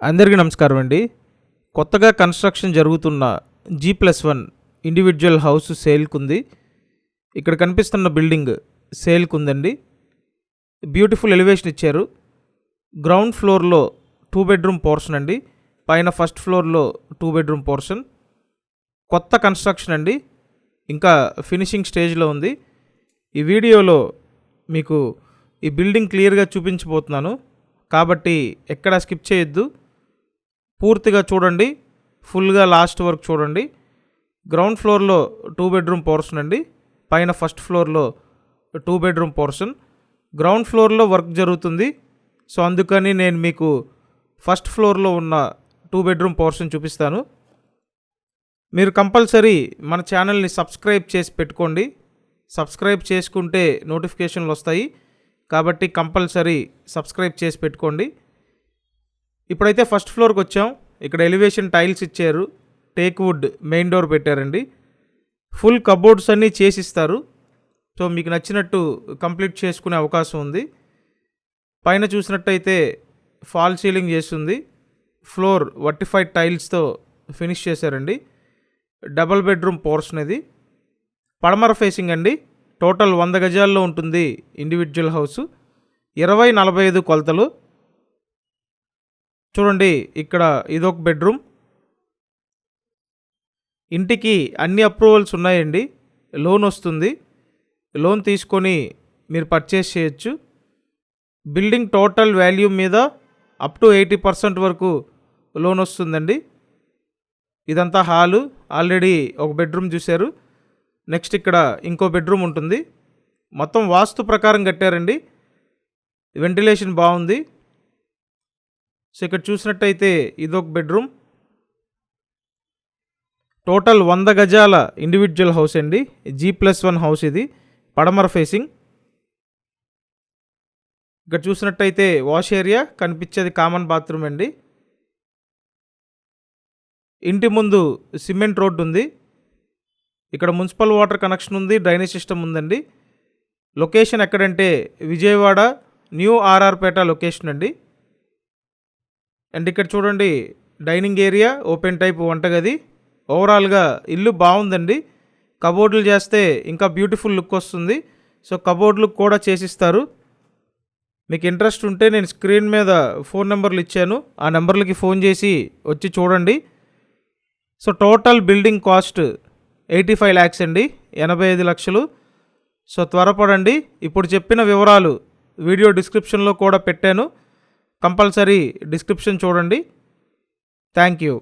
అందరికీ నమస్కారం అండి. కొత్తగా కన్స్ట్రక్షన్ జరుగుతున్న G+1 ఇండివిజువల్ హౌస్ సేల్కుంది. ఇక్కడ కనిపిస్తున్న బిల్డింగ్ సేల్కుందండి. బ్యూటిఫుల్ ఎలివేషన్ ఇచ్చారు. గ్రౌండ్ ఫ్లోర్లో 2 బెడ్రూమ్ పోర్షన్ అండి. పైన ఫస్ట్ ఫ్లోర్లో 2 బెడ్రూమ్ పోర్షన్. కొత్త కన్స్ట్రక్షన్ అండి, ఇంకా ఫినిషింగ్ స్టేజ్లో ఉంది. ఈ వీడియోలో మీకు ఈ బిల్డింగ్ క్లియర్గా చూపించబోతున్నాను కాబట్టి ఎక్కడ స్కిప్ చేయొద్దు, పూర్తిగా చూడండి, ఫుల్గా లాస్ట్ వరకు చూడండి. గ్రౌండ్ ఫ్లోర్లో 2 బెడ్రూమ్ పోర్షన్ అండి. పైన ఫస్ట్ ఫ్లోర్లో 2 బెడ్రూమ్ పోర్షన్. గ్రౌండ్ ఫ్లోర్లో వర్క్ జరుగుతుంది, సో అందుకని నేను మీకు ఫస్ట్ ఫ్లోర్లో ఉన్న 2 బెడ్రూమ్ పోర్షన్ చూపిస్తాను. మీరు కంపల్సరీ మన ఛానల్ని సబ్స్క్రైబ్ చేసి పెట్టుకోండి. సబ్స్క్రైబ్ చేసుకుంటే నోటిఫికేషన్లు వస్తాయి కాబట్టి కంపల్సరీ సబ్స్క్రైబ్ చేసి పెట్టుకోండి. ఇప్పుడైతే ఫస్ట్ ఫ్లోర్కి వచ్చాం. ఇక్కడ ఎలివేషన్ టైల్స్ ఇచ్చారు, టేక్ వుడ్ మెయిన్ డోర్ పెట్టారండి. ఫుల్ కబోర్డ్స్ అన్నీ చేసిస్తారు, సో మీకు నచ్చినట్టు కంప్లీట్ చేసుకునే అవకాశం ఉంది. పైన చూసినట్టయితే ఫాల్ సీలింగ్ చేస్తుంది. ఫ్లోర్ వర్టిఫైడ్ టైల్స్తో ఫినిష్ చేశారండి. డబల్ బెడ్రూమ్ పోర్షన్ ఇది. పడమర ఫేసింగ్ అండి. టోటల్ 100 గజాల్లో ఉంటుంది ఇండివిజువల్ హౌస్. 20-45 కొలతలు. చూడండి, ఇక్కడ ఇదొక బెడ్రూమ్. ఇంటికి అన్ని అప్రూవల్స్ ఉన్నాయండి. లోన్ వస్తుంది, లోన్ తీసుకొని మీరు పర్చేస్ చేయొచ్చు. బిల్డింగ్ టోటల్ వాల్యూ మీద అప్ టు 80% వరకు లోన్ వస్తుందండి. ఇదంతా హాలు. ఆల్రెడీ ఒక బెడ్రూమ్ చూశారు. నెక్స్ట్ ఇక్కడ ఇంకో బెడ్రూమ్ ఉంటుంది. మొత్తం వాస్తు ప్రకారం కట్టారండి. వెంటిలేషన్ బాగుంది. సో ఇక్కడ చూసినట్టయితే ఇదొక బెడ్రూమ్. టోటల్ 100 గజాల ఇండివిజువల్ హౌస్ అండి. G+1 హౌస్ ఇది. పడమర ఫేసింగ్. ఇక్కడ చూసినట్టయితే వాష్ ఏరియా కనిపించేది కామన్ బాత్రూమ్ అండి. ఇంటి ముందు సిమెంట్ రోడ్డు ఉంది. ఇక్కడ మున్సిపల్ వాటర్ కనెక్షన్ ఉంది, డ్రైనేజ్ సిస్టమ్ ఉందండి. లొకేషన్ ఎక్కడంటే విజయవాడ న్యూ ఆర్ఆర్పేట లొకేషన్ అండి. అండ్ ఇక్కడ చూడండి, డైనింగ్ ఏరియా, ఓపెన్ టైప్ వంటగది. ఓవరాల్గా ఇల్లు బాగుందండి. కబోర్డులు చేస్తే ఇంకా బ్యూటిఫుల్ లుక్ వస్తుంది. సో కబోర్డులు కూడా చేసిస్తారు. మీకు ఇంట్రెస్ట్ ఉంటే నేను స్క్రీన్ మీద ఫోన్ నెంబర్లు ఇచ్చాను, ఆ నెంబర్లకి ఫోన్ చేసి వచ్చి చూడండి. So total building cost 85 lakhs అండి, 85 లక్షలు. సో త్వరపడండి. ఇప్పుడు చెప్పిన వివరాలు వీడియో డిస్క్రిప్షన్లో కూడా పెట్టాను, కంపల్సరీ డిస్క్రిప్షన్ చూడండి. Thank you.